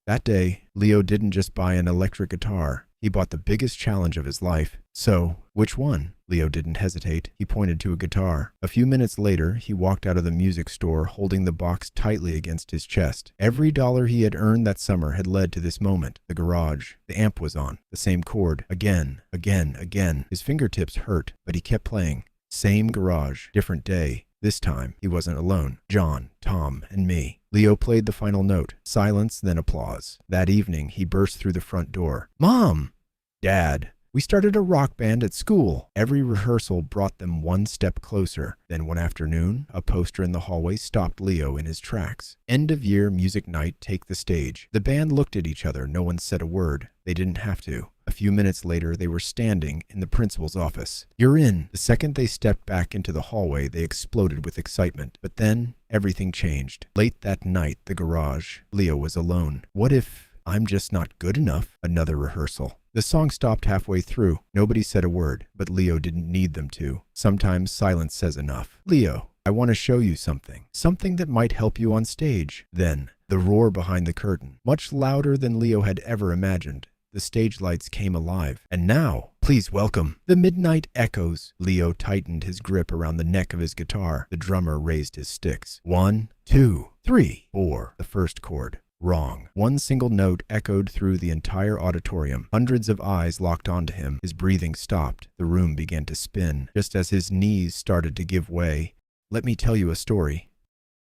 That day, Leo didn't just buy an electric guitar. He bought the biggest challenge of his life. So, which one? Leo didn't hesitate. He pointed to a guitar. A few minutes later, he walked out of the music store holding the box tightly against his chest. Every dollar he had earned that summer had led to this moment. The garage. The amp was on. The same chord. Again, again, again. His fingertips hurt, but he kept playing. Same garage. Different day. This time, he wasn't alone. John, Tom, and me. Leo played the final note. Silence, then applause. That evening, he burst through the front door. Mom! Dad! We started a rock band at school. Every rehearsal brought them one step closer. Then one afternoon, a poster in the hallway stopped Leo in his tracks. End of year music night, take the stage. The band looked at each other. No one said a word. They didn't have to. A few minutes later, they were standing in the principal's office. You're in. The second they stepped back into the hallway, they exploded with excitement. But then, everything changed. Late that night, the garage. Leo was alone. What if I'm just not good enough? Another rehearsal. The song stopped halfway through. Nobody said a word, but Leo didn't need them to. Sometimes silence says enough. Leo, I want to show you something. Something that might help you on stage. Then, the roar behind the curtain. Much louder than Leo had ever imagined. The stage lights came alive. And now, please welcome the Midnight Echoes. Leo tightened his grip around the neck of his guitar. The drummer raised his sticks. 1, 2, 3, 4. The first chord. Wrong. One single note echoed through the entire auditorium. Hundreds of eyes locked onto him. His breathing stopped. The room began to spin. Just as his knees started to give way. Let me tell you a story.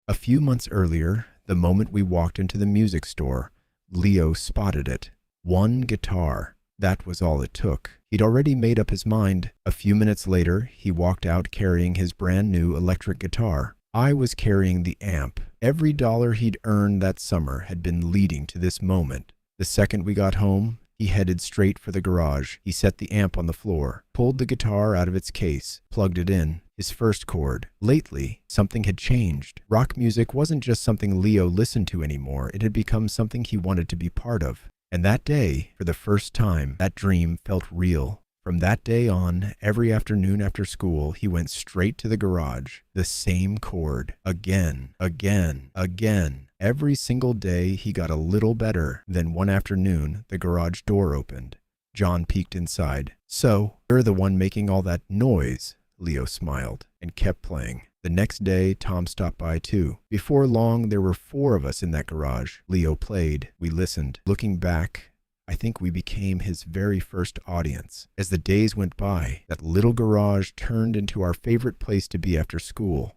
A few months earlier, the moment we walked into the music store, Leo spotted it. One guitar. That was all it took. He'd already made up his mind. A few minutes later, he walked out carrying his brand new electric guitar. I was carrying the amp. Every dollar he'd earned that summer had been leading to this moment. The second we got home, he headed straight for the garage. He set the amp on the floor, pulled the guitar out of its case, plugged it in. His first chord. Lately, something had changed. Rock music wasn't just something Leo listened to anymore. It had become something he wanted to be part of. And that day, for the first time, that dream felt real. From that day on, every afternoon after school, he went straight to the garage. The same chord. Again, again, again. Every single day, he got a little better. Then one afternoon, the garage door opened. John peeked inside. So, you're the one making all that noise, Leo smiled and kept playing. The next day, Tom stopped by too. Before long, there were 4 of us in that garage. Leo played. We listened. Looking back, I think we became his very first audience. As the days went by, that little garage turned into our favorite place to be after school.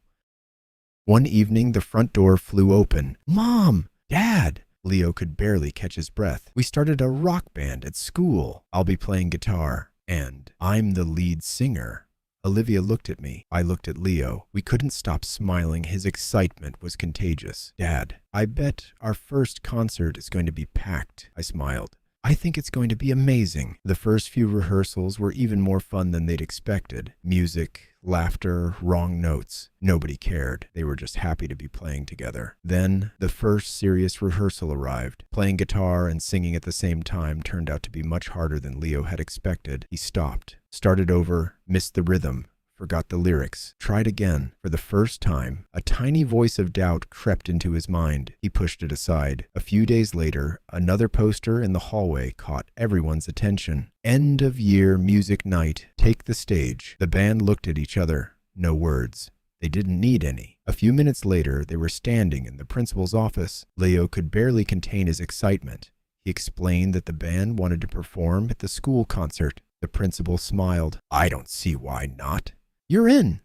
One evening, the front door flew open. Mom! Dad! Leo could barely catch his breath. We started a rock band at school. I'll be playing guitar. And I'm the lead singer. Olivia looked at me. I looked at Leo. We couldn't stop smiling. His excitement was contagious. Dad, I bet our first concert is going to be packed. I smiled. I think it's going to be amazing. The first few rehearsals were even more fun than they'd expected. Music, laughter, wrong notes. Nobody cared. They were just happy to be playing together. Then, the first serious rehearsal arrived. Playing guitar and singing at the same time turned out to be much harder than Leo had expected. He stopped, started over, missed the rhythm, forgot the lyrics, tried again. For the first time, a tiny voice of doubt crept into his mind. He pushed it aside. A few days later, another poster in the hallway caught everyone's attention. End of year music night. Take the stage. The band looked at each other. No words. They didn't need any. A few minutes later, they were standing in the principal's office. Leo could barely contain his excitement. He explained that the band wanted to perform at the school concert. The principal smiled. I don't see why not. You're in.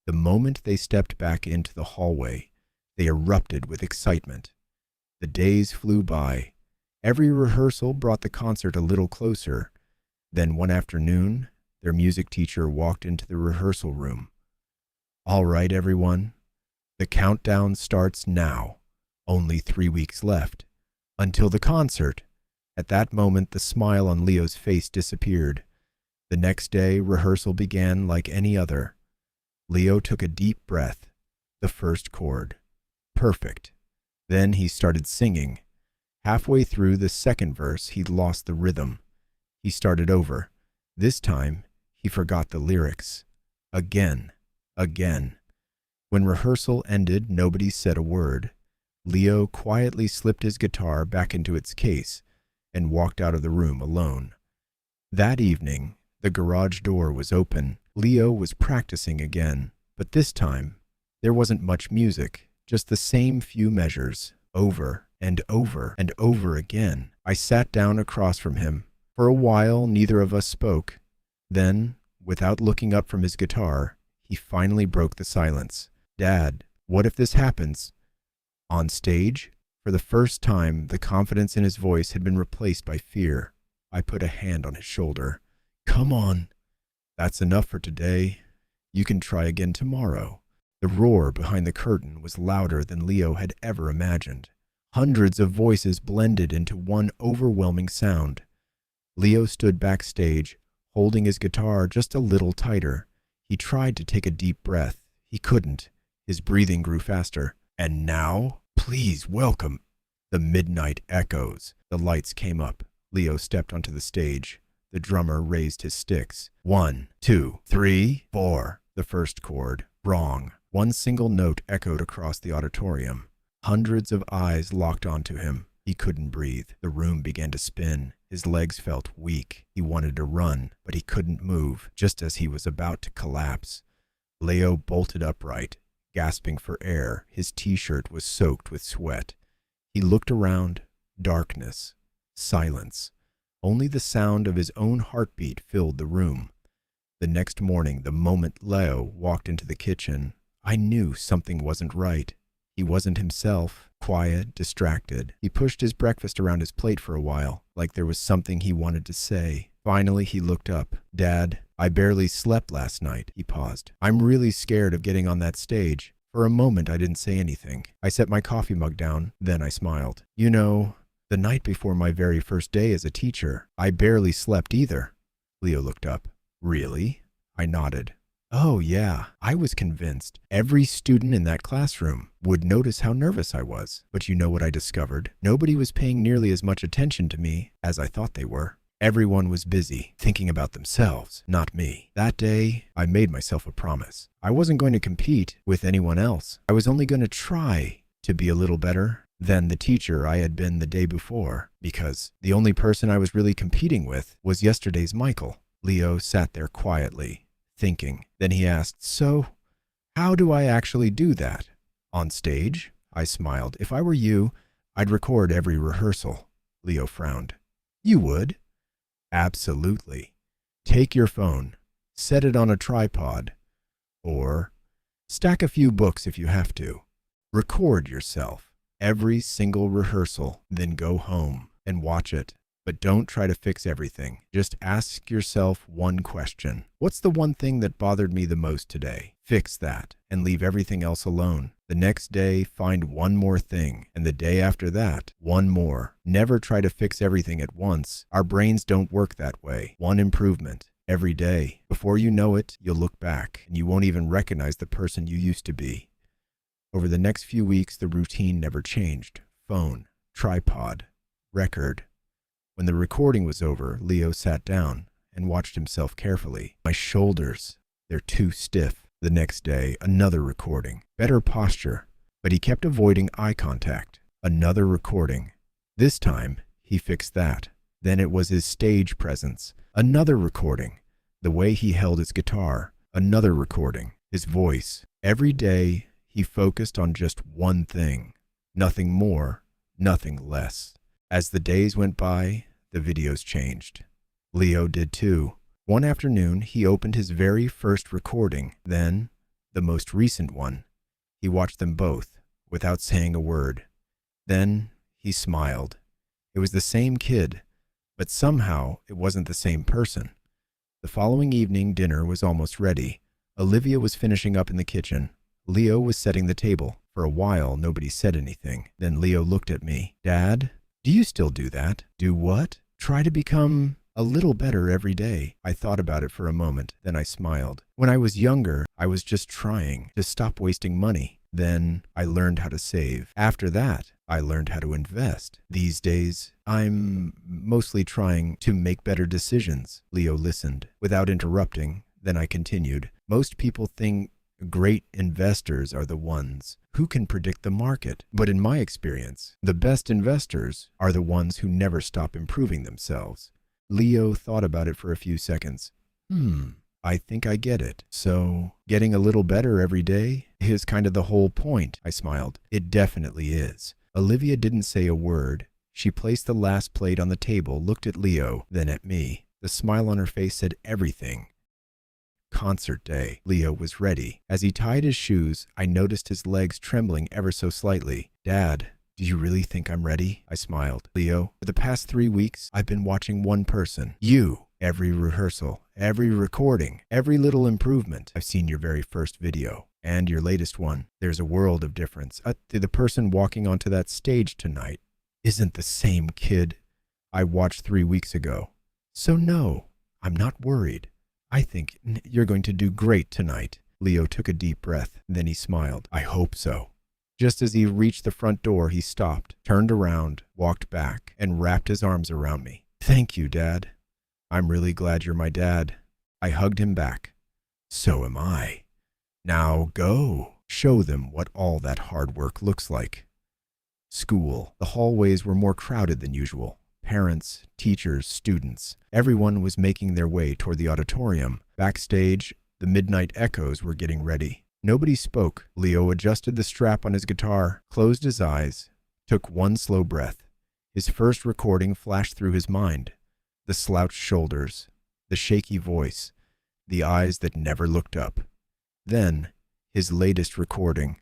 The moment they stepped back into the hallway, they erupted with excitement. The days flew by. Every rehearsal brought the concert a little closer. Then one afternoon, their music teacher walked into the rehearsal room. All right, everyone. The countdown starts now. Only 3 weeks left. Until the concert. At that moment, the smile on Leo's face disappeared. The next day, rehearsal began like any other. Leo took a deep breath. The first chord. Perfect. Then he started singing. Halfway through the second verse, he'd lost the rhythm. He started over. This time, he forgot the lyrics. Again. Again. When rehearsal ended, nobody said a word. Leo quietly slipped his guitar back into its case and walked out of the room alone. That evening, the garage door was open. Leo was practicing again, but this time, there wasn't much music, just the same few measures, over and over and over again. I sat down across from him. For a while, neither of us spoke. Then, without looking up from his guitar, he finally broke the silence. "Dad, what if this happens?" On stage, for the first time, the confidence in his voice had been replaced by fear. I put a hand on his shoulder. "Come on. That's enough for today. You can try again tomorrow." The roar behind the curtain was louder than Leo had ever imagined. Hundreds of voices blended into one overwhelming sound. Leo stood backstage, holding his guitar just a little tighter. He tried to take a deep breath. He couldn't. His breathing grew faster. "And now, please welcome." The midnight echoes. The lights came up. Leo stepped onto the stage. The drummer raised his sticks. 1, 2, 3, 4. The first chord. Wrong. One single note echoed across the auditorium. Hundreds of eyes locked onto him. He couldn't breathe. The room began to spin. His legs felt weak. He wanted to run, but he couldn't move. Just as he was about to collapse, Leo bolted upright, gasping for air. His t-shirt was soaked with sweat. He looked around. Darkness. Silence. Only the sound of his own heartbeat filled the room. The next morning, the moment Leo walked into the kitchen, I knew something wasn't right. He wasn't himself, quiet, distracted. He pushed his breakfast around his plate for a while, like there was something he wanted to say. Finally, he looked up. "Dad, I barely slept last night." He paused. "I'm really scared of getting on that stage." For a moment, I didn't say anything. I set my coffee mug down, then I smiled. "You know, the night before my very first day as a teacher, I barely slept either." Leo looked up. "Really?" I nodded. "Oh, yeah. I was convinced every student in that classroom would notice how nervous I was. But you know what I discovered? Nobody was paying nearly as much attention to me as I thought they were. Everyone was busy, thinking about themselves, not me. That day, I made myself a promise. I wasn't going to compete with anyone else. I was only going to try to be a little better than the teacher I had been the day before, because the only person I was really competing with was yesterday's Michael." Leo sat there quietly, thinking. Then he asked, "So, how do I actually do that?" "On stage?" I smiled. "If I were you, I'd record every rehearsal." Leo frowned. "You would?" "Absolutely. Take your phone, set it on a tripod, or stack a few books if you have to. Record yourself, every single rehearsal, then go home and watch it. But don't try to fix everything. Just ask yourself one question. What's the one thing that bothered me the most today? Fix that and leave everything else alone. The next day, find one more thing, and the day after that, one more. Never try to fix everything at once. Our brains don't work that way. One improvement every day. Before you know it, you'll look back, and you won't even recognize the person you used to be." Over the next few weeks, the routine never changed. Phone, tripod, record. When the recording was over, Leo sat down and watched himself carefully. "My shoulders, they're too stiff." The next day, another recording. Better posture, but he kept avoiding eye contact. Another recording. This time, he fixed that. Then it was his stage presence. Another recording. The way he held his guitar. Another recording. His voice. Every day, he focused on just one thing. Nothing more, nothing less. As the days went by, the videos changed. Leo did too. One afternoon, he opened his very first recording, then the most recent one. He watched them both, without saying a word. Then he smiled. It was the same kid, but somehow it wasn't the same person. The following evening, dinner was almost ready. Olivia was finishing up in the kitchen. Leo was setting the table. For a while, nobody said anything. Then Leo looked at me. "Dad, do you still do that?" "Do what?" "Try to become a little better every day." I thought about it for a moment, then I smiled. "When I was younger, I was just trying to stop wasting money. Then I learned how to save. After that, I learned how to invest. These days, I'm mostly trying to make better decisions." Leo listened without interrupting. Then I continued. "Most people think Great investors are the ones who can predict the market. But in my experience, the best investors are the ones who never stop improving themselves. Leo thought about it for a few seconds. I think I get it. So, getting a little better every day is kind of the whole point, I smiled. It definitely is. Olivia didn't say a word. She placed the last plate on the table, looked at Leo, then at me. The smile on her face said everything. Concert day. Leo was ready. As he tied his shoes, I noticed his legs trembling ever so slightly. Dad, do you really think I'm ready? I smiled. Leo, for the past 3 weeks, I've been watching one person. You. Every rehearsal, every recording, every little improvement. I've seen your very first video and your latest one. There's a world of difference. The person walking onto that stage tonight isn't the same kid I watched 3 weeks ago. So no, I'm not worried. I think you're going to do great tonight. Leo took a deep breath, then he smiled. I hope so. Just as he reached the front door, he stopped, turned around, walked back, and wrapped his arms around me. Thank you, Dad. I'm really glad you're my dad. I hugged him back. So am I. Now go. Show them what all that hard work looks like. School. The hallways were more crowded than usual. Parents, teachers, students. Everyone was making their way toward the auditorium. Backstage, the midnight echoes were getting ready. Nobody spoke. Leo adjusted the strap on his guitar, closed his eyes, took one slow breath. His first recording flashed through his mind. The slouched shoulders, the shaky voice, the eyes that never looked up. Then, his latest recording.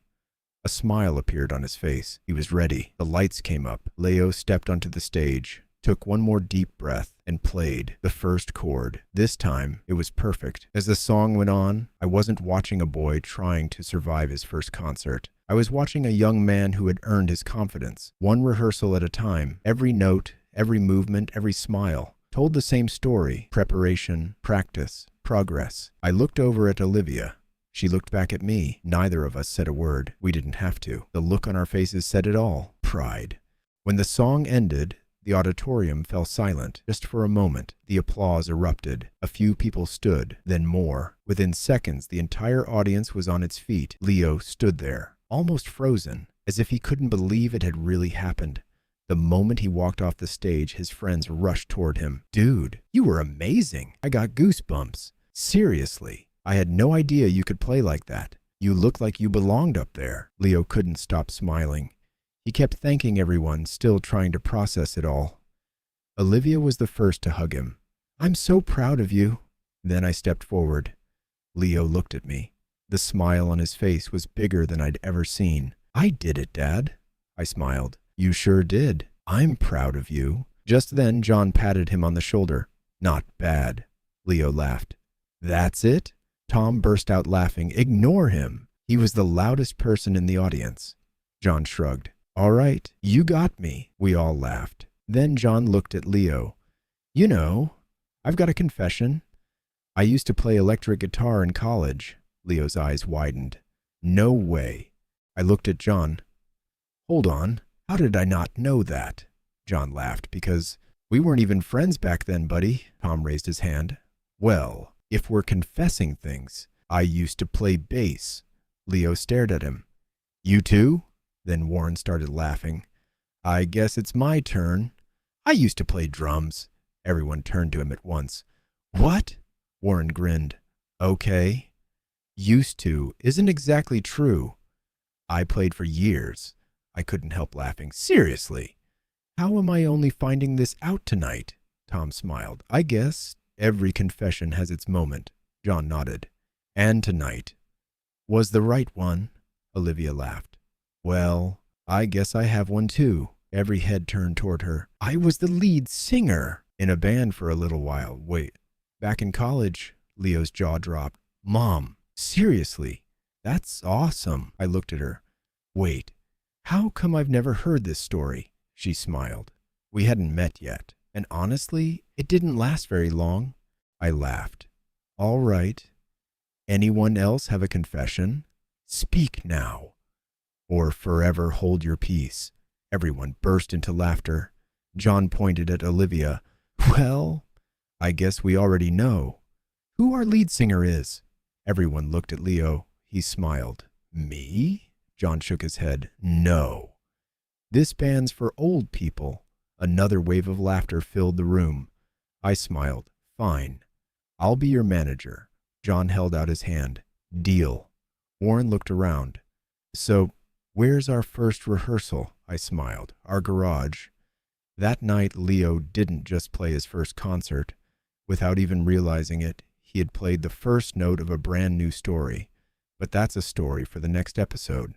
A smile appeared on his face. He was ready. The lights came up. Leo stepped onto the stage, took one more deep breath, and played the first chord. This time, it was perfect. As the song went on, I wasn't watching a boy trying to survive his first concert. I was watching a young man who had earned his confidence. One rehearsal at a time, every note, every movement, every smile told the same story: preparation, practice, progress. I looked over at Olivia. She looked back at me. Neither of us said a word. We didn't have to. The look on our faces said it all. Pride. When the song ended, the auditorium fell silent. Just for a moment, the applause erupted. A few people stood, then more. Within seconds, the entire audience was on its feet. Leo stood there, almost frozen, as if he couldn't believe it had really happened. The moment he walked off the stage, his friends rushed toward him. Dude, you were amazing. I got goosebumps. Seriously, I had no idea you could play like that. You looked like you belonged up there. Leo couldn't stop smiling. He kept thanking everyone, still trying to process it all. Olivia was the first to hug him. I'm so proud of you. Then I stepped forward. Leo looked at me. The smile on his face was bigger than I'd ever seen. I did it, Dad. I smiled. You sure did. I'm proud of you. Just then, John patted him on the shoulder. Not bad. Leo laughed. That's it? Tom burst out laughing. Ignore him. He was the loudest person in the audience. John shrugged. All right, you got me. We all laughed. Then John looked at Leo. You know, I've got a confession. I used to play electric guitar in college. Leo's eyes widened. No way. I looked at John. Hold on. How did I not know that? John laughed. Because we weren't even friends back then, buddy. Tom raised his hand. Well, if we're confessing things, I used to play bass. Leo stared at him. You too? Then Warren started laughing. I guess it's my turn. I used to play drums. Everyone turned to him at once. What? Warren grinned. Okay. Used to isn't exactly true. I played for years. I couldn't help laughing. Seriously, how am I only finding this out tonight? Tom smiled. I guess every confession has its moment. John nodded. And tonight was the right one. Olivia laughed. Well, I guess I have one too. Every head turned toward her. I was the lead singer in a band for a little while. Wait, back in college? Leo's jaw dropped. Mom, seriously, that's awesome. I looked at her. Wait. How come I've never heard this story? She smiled. We hadn't met yet, and honestly, it didn't last very long. I laughed. All right. Anyone else have a confession? Speak now, or forever hold your peace. Everyone burst into laughter. John pointed at Olivia. Well, I guess we already know who our lead singer is. Everyone looked at Leo. He smiled. Me? John shook his head. No. This band's for old people. Another wave of laughter filled the room. I smiled. Fine. I'll be your manager. John held out his hand. Deal. Warren looked around. So, where's our first rehearsal? I smiled. Our garage. That night, Leo didn't just play his first concert. Without even realizing it, he had played the first note of a brand new story. But that's a story for the next episode.